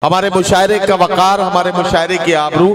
हमारे मुशायरे का वकार, हमारे मुशायरे की आबरू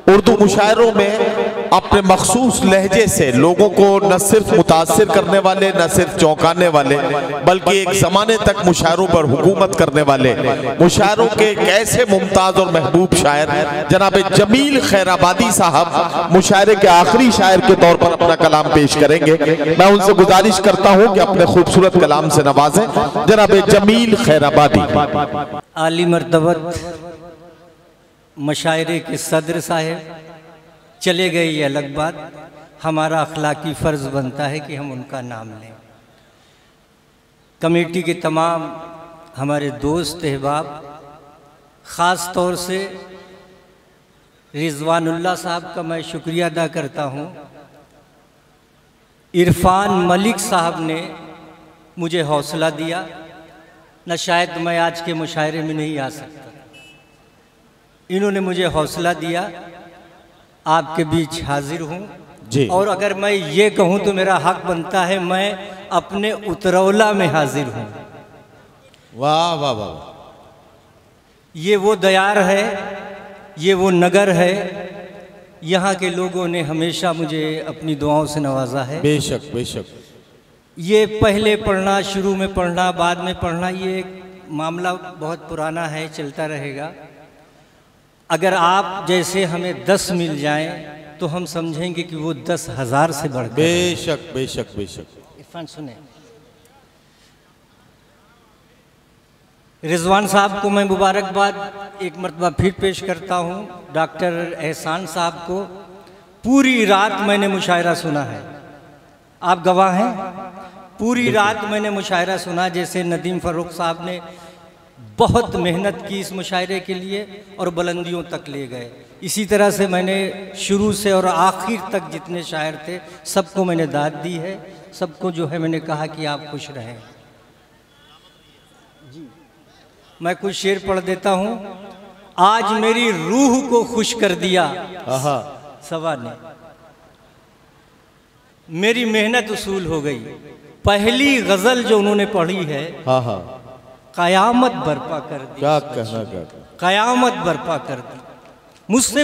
उर्दू मुशायरों में अपने मखसूस लहजे से लोगों को न सिर्फ मुतासिर करने वाले, न सिर्फ चौंकाने वाले, बल्कि एक ज़माने तक मुशायरों पर हुकूमत करने वाले मुशायरों के एक ऐसे मुमताज़ और महबूब शायर जनाब जमील खैराबादी साहब मुशायरे के आखिरी शायर के तौर पर अपना कलाम पेश करेंगे। मैं उनसे गुजारिश करता हूँ कि अपने खूबसूरत कलाम से नवाजें जनाब जमील खैराबादी। आली मर्तबत मशायरे के सदर साहब चले गए, ये अलग बात, हमारा अखलाकी फ़र्ज़ बनता है कि हम उनका नाम लें। कमेटी के तमाम हमारे दोस्त अहबाब, ख़ास तौर से रिजवानुल्लाह साहब का मैं शुक्रिया अदा करता हूँ। इरफान मलिक साहब ने मुझे हौसला दिया, न शायद मैं आज के मुशायरे में नहीं आ सकता, इन्होंने मुझे हौसला दिया। आपके बीच हाजिर हूँ और अगर मैं ये कहूँ तो मेरा हक बनता है, मैं अपने उतरौला में हाजिर हूँ। वाह वाह वाह। ये वो दयार है, ये वो नगर है, यहाँ के लोगों ने हमेशा मुझे अपनी दुआओं से नवाजा है। बेशक बेशक। ये पहले पढ़ना, शुरू में पढ़ना, बाद में पढ़ना, ये एक मामला बहुत पुराना है, चलता रहेगा। अगर आप जैसे हमें 10 मिल जाएं तो हम समझेंगे कि वो 10,000 से बढ़कर। बेशक बेशक बेशक। इरफान सुने, रिजवान साहब को मैं मुबारकबाद एक मरतबा फिर पेश करता हूँ। डॉक्टर एहसान साहब को पूरी रात मैंने मुशायरा सुना है, आप गवाह हैं। पूरी रात मैंने मुशायरा सुना, जैसे नदीम फ़र्रुख साहब ने बहुत मेहनत की इस मुशायरे के लिए और बुलंदियों तक ले गए। इसी तरह से मैंने शुरू से और आखिर तक जितने शायर थे सबको मैंने दाद दी है, सबको जो है मैंने कहा कि आप खुश रहें। जी, मैं कुछ शेर पढ़ देता हूँ। आज मेरी रूह को खुश कर दिया सवा ने, मेरी मेहनत उसूल हो गई। पहली गज़ल जो उन्होंने पढ़ी है, कयामत बर्पा कर दी। क्या कहना, क्या कयामत बर्पा कर दी। मुझसे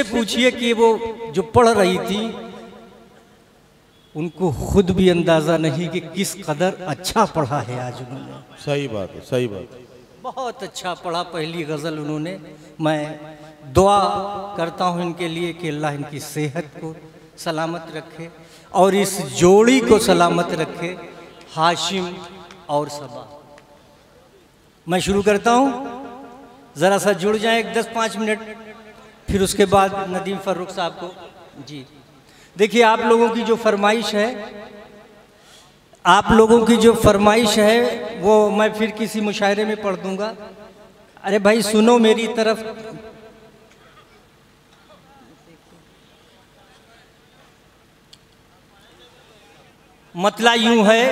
पूछिए कि वो जो पढ़ रही थी उनको खुद भी अंदाज़ा नहीं कि किस कदर अच्छा पढ़ा है आज उन्होंने। सही बात है, सही बात है। बहुत अच्छा पढ़ा पहली गज़ल उन्होंने। मैं दुआ करता हूँ इनके लिए कि अल्लाह इनकी सेहत को सलामत रखे और इस जोड़ी को सलामत रखे, हाशिम और सबा। मैं शुरू करता हूँ, ज़रा सा जुड़ जाए 10-5 मिनट, फिर उसके बाद नदीम फ़र्रुख साहब को। जी देखिए, आप लोगों की जो फरमाइश है, आप लोगों की जो फरमाइश है वो मैं फिर किसी मुशायरे में पढ़ दूंगा। अरे भाई सुनो मेरी तरफ। मतला यूं है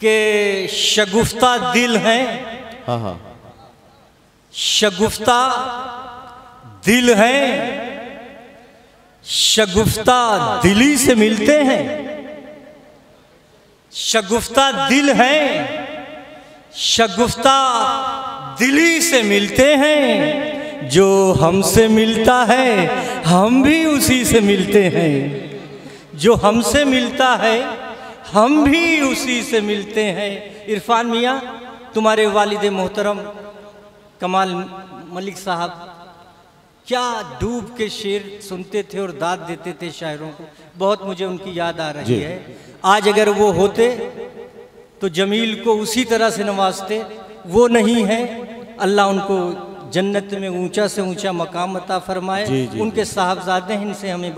कि शगुफ्ता दिल हैं, शगुफ्ता दिल हैं, शगुफ्ता दिली से मिलते हैं। शगुफ्ता दिल हैं, शगुफ्ता दिली से मिलते हैं। जो हमसे मिलता है हम भी उसी से मिलते हैं। जो हमसे मिलता है हम भी उसी से मिलते हैं। इरफान मियाँ, तुम्हारे वालिद मोहतरम कमाल मलिक साहब क्या डूब के शेर सुनते थे और दाद देते थे शायरों को, बहुत मुझे उनकी याद आ रही है। आज अगर वो होते तो जमील को उसी तरह से नवाजते। वो नहीं है, अल्लाह उनको जन्नत में ऊंचा से ऊंचा मकाम अता फरमाए। उनके साहबजादे हैं, इनसे हमें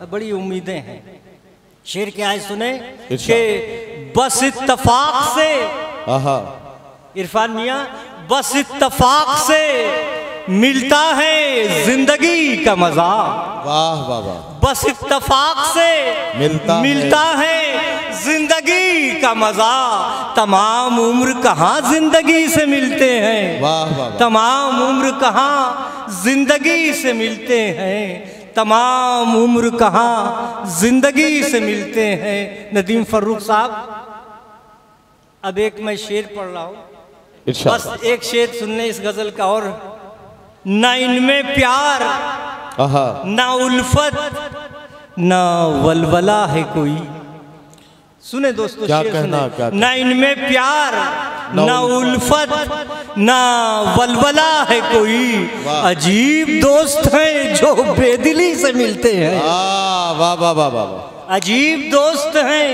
बड़ी उम्मीदें हैं। शेर क्या है सुने कि बस इत्तफाक से, इरफान मियाँ, बस इत्तफाक से मिलता है जिंदगी का मजा। वाह वाह वाह। बस इत्तफाक से मिलता है जिंदगी का मजा। तमाम उम्र कहाँ जिंदगी से मिलते हैं। वाह वाह। तमाम उम्र कहाँ जिंदगी से मिलते हैं। तमाम उम्र कहाँ जिंदगी से मिलते हैं। नदीम फ़र्रुख साहब अब एक मैं शेर पढ़ रहा हूँ, इरशाद। बस एक शेर सुनने इस गजल का। और ना इनमें प्यार, ना उल्फत, ना वलवला है कोई। सुने दोस्तों, क्या शेर कहना, सुने। क्या ना इनमें प्यार, ना उल्फत, ना वलवला है कोई। अजीब दोस्त हैं जो बेदिली से मिलते हैं। वाह वाह वाह वाह। अजीब दोस्त हैं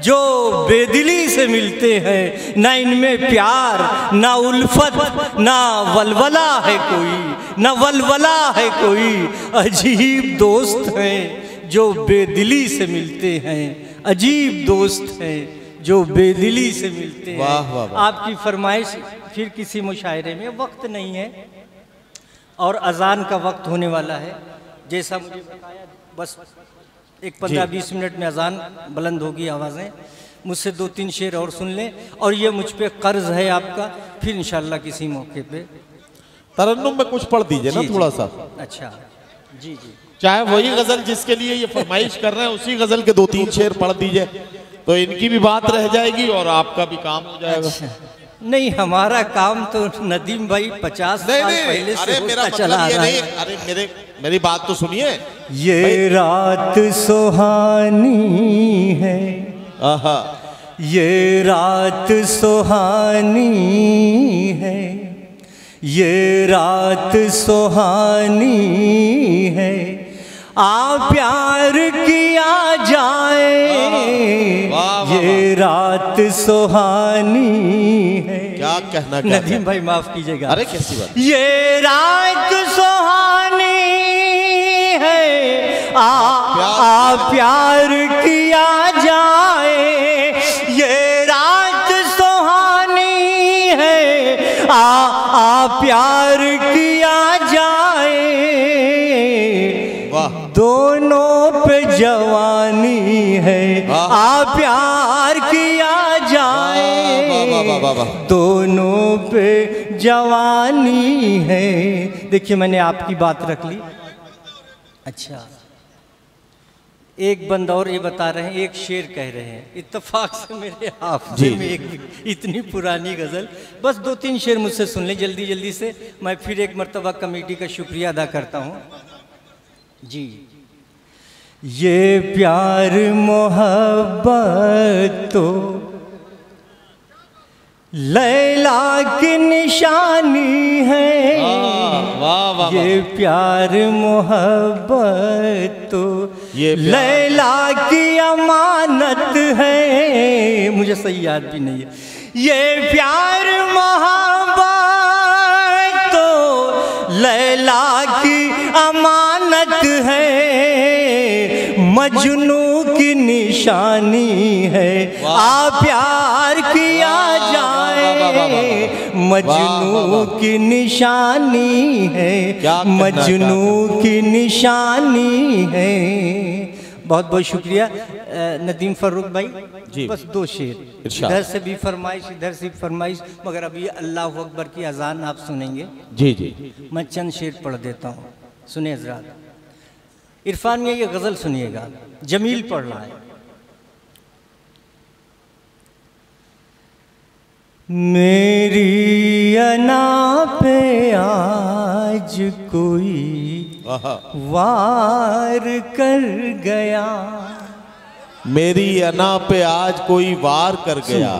जो बेदिली से मिलते हैं। ना इनमें प्यार, ना उल्फत, ना वलवला है कोई, ना वलवला है कोई। अजीब दोस्त हैं जो बेदिली से मिलते हैं। अजीब दोस्त हैं जो बेदिली से मिलते हैं। वाह वाह वाह। आपकी फरमाइश फिर किसी मुशायरे में, वक्त नहीं है और अजान का वक्त होने वाला है। जैसा मुझे बताया, बस एक 15-20 मिनट में अजान बुलंद होगी आवाज़ें। मुझसे 2-3 शेर और सुन लें, और ये मुझ पे कर्ज है आपका। फिर इंशाल्लाह किसी मौके पे तरन्नुम में कुछ पढ़ दीजिए ना थोड़ा सा। अच्छा जी जी, चाहे वही गजल जिसके लिए ये फरमाइश कर रहे हैं उसी गजल के 2-3 शेर पढ़ दीजिए, तो इनकी भी बात रह जाएगी और आपका भी काम हो जाएगा। अच्छा। नहीं, हमारा काम तो नदीम भाई 50 साल पहले से होता चला आ रहा है। अरे मेरी बात तो सुनिए। ये रात सुहानी है, आहा, ये रात सुहानी है, ये रात सुहानी है। आ प्यार किया जाए, ये रात सुहानी है। क्या कहना, नदीम भाई माफ कीजिएगा। अरे कैसी बात। ये रात सुहानी है, आ प्यार किया जाए। ये रात सुहानी है, आ प्यार किया जाए। दोनों पे जवानी है, आ प्यार किया जाए। दोनों पे जवानी है। देखिए, मैंने आपकी बात रख ली। अच्छा, एक बंदा और ये बता रहे हैं, एक शेर कह रहे हैं। इत्तेफाक से मेरे हाफिज़े में एक इतनी पुरानी गज़ल। बस 2-3 शेर मुझसे सुन लें जल्दी जल्दी से। मैं फिर एक मर्तबा कमेटी का शुक्रिया अदा करता हूँ जी। ये प्यार मोहब्बत तो लैला की निशानी है। वाह वाह। ये प्यार मोहब्बत तो लैला की अमानत है। मुझे सही याद भी नहीं है। ये प्यार मोहब्बत तो लैला की अमानत है। मजनू की निशानी है, आ प्यार किया जाए। मजनू की निशानी है, मजनू की निशानी है। बहुत बहुत शुक्रिया नदीम फर्रुख भाई जी। बस 2 शेर, इधर से भी फरमाइश, इधर से भी फरमाइश, मगर अभी अल्लाह अकबर की अजान आप सुनेंगे जी जी। मैं चंद शेर पढ़ देता हूँ, सुने हजरात। इरफान में ये गज़ल सुनिएगा, जमील पढ़ रहा है। मेरी अना पे आज कोई वार कर गया। मेरी अना पे आज कोई वार कर गया।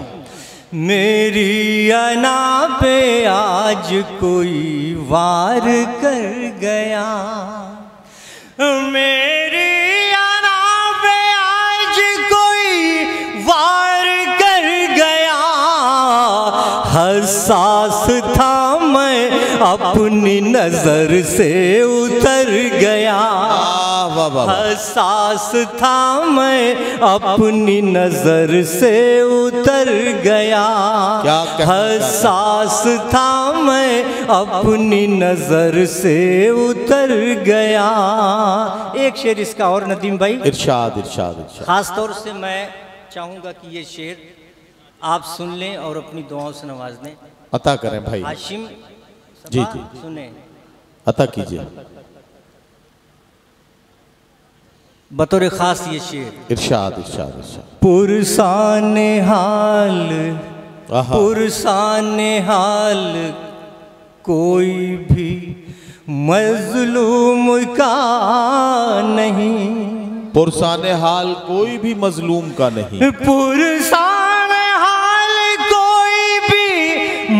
मेरी अना पे आज कोई वार कर गया। मेरी अना पे आज कोई वार कर गया। हसास था मैं अपनी नजर से उतर गया। हसास था मैं अपनी नजर से उतर गया। हसास था मैं अपनी नजर से उतर गया। एक शेर इसका और नदीम भाई। इरशाद इरशाद इरशाद। खास तौर से मैं चाहूँगा कि ये शेर आप सुन लें और अपनी दुआओं से नवाज दें। अता करें भाई। हाशिम जी जी सुने, अता कीजिए बतौर खास ये शेर। इरशाद इरशाद इरशाद। पुरसाने हाल पुरसाने हाल कोई भी मजलूम का नहीं, पुरसाने हाल कोई भी मजलूम का नहीं, पुरसाने हाल कोई भी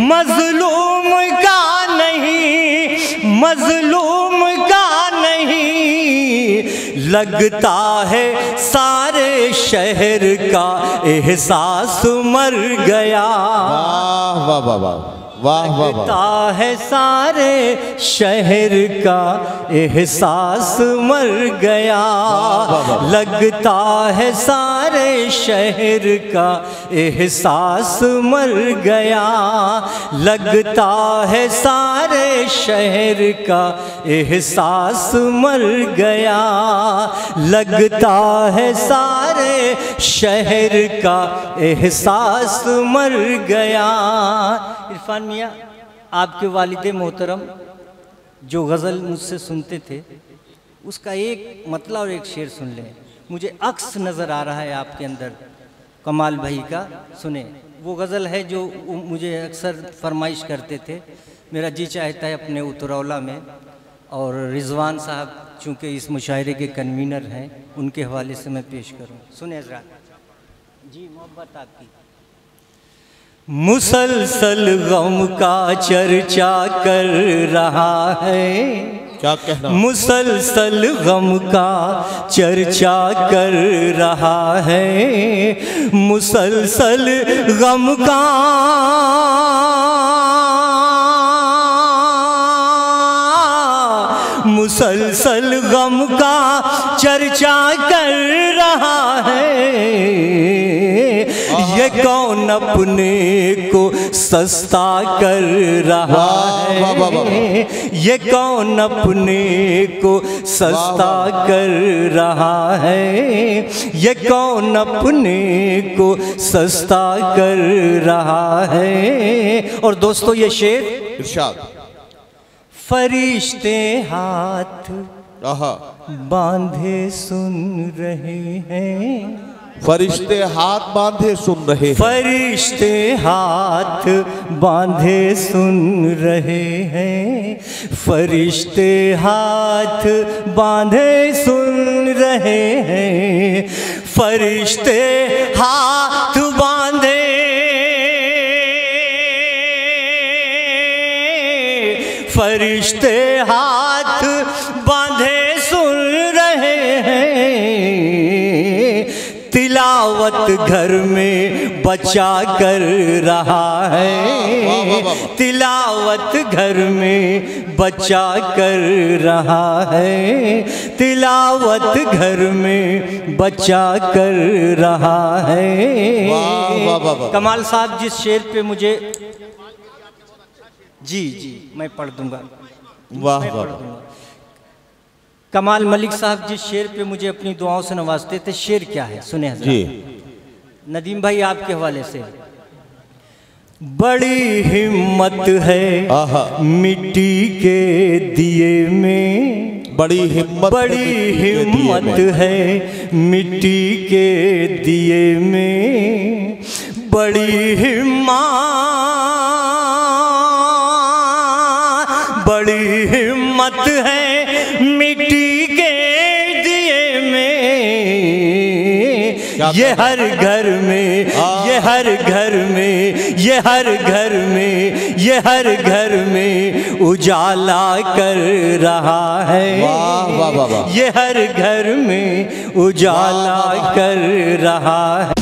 मजलूम का नहीं, मजलूम का नहीं। लगता है सारे शहर का एहसास मर गया। वाह वाह वाह वाह वाह वाह वाह। लगता है सारे शहर का एहसास मर गया। लगता है सारे शहर का एहसास मर गया। लगता है सारे शहर का एहसास मर गया। लगता है सारे शहर का एहसास मर गया। इरफान मियाँ, आपके वालिद मोहतरम जो गज़ल मुझसे सुनते थे उसका एक मतला और एक शेर सुन लें। मुझे अक्स नज़र आ रहा है आपके अंदर कमाल भाई का। सुने, वो गज़ल है जो मुझे अक्सर फरमाइश करते थे। मेरा जी चाहता है अपने उतरौला में, और रिजवान साहब चूँकि इस मुशायरे के कन्वीनर हैं, उनके हवाले से मैं पेश करूँ। सुने हज़रात जी, मोहब्बत आपकी। मुसलसल गम का चर्चा कर रहा है, क्या कहना? ये कौन अपने को सस्ता कर रहा है, ये कौन अपने को सस्ता कर रहा है, ये कौन अपने को सस्ता कर रहा है। और दोस्तों ये शेर इरशाद। फरिश्ते हाथ बांधे सुन रहे हैं, फरिश्ते हाथ बांधे सुन रहे हैं, फरिश्ते हाथ बांधे सुन रहे हैं, फरिश्ते हाथ बांधे सुन रहे हैं, फरिश्ते हाथ बांधे, फरिश्ते हाथ बांधे सुन रहे हैं। तिलावत घर में बचा कर रहा है, तिलावत घर में बचा कर रहा है, तिलावत घर में बचा कर रहा है। कमाल साहब जिस शेर पे मुझे जी मैं पढ़ दूंगा, वाह मैं पढ़ दूंगा। कमाल मलिक साहब जिस शेर पे मुझे अपनी दुआओं से नवाजते थे, शेर क्या है सुने हज़रात। नदीम भाई आपके हवाले से। बड़ी हिम्मत है मिट्टी के दिए में, बड़ी हिम्मत है मिट्टी के दिए में, बड़ी हिम्मत है मिट्टी के दिए में। ये हर घर में, ये हर घर में, ये हर घर में, ये हर घर में उजाला कर रहा है। वाह वाह वाह वाह। ये हर घर में उजाला कर रहा है।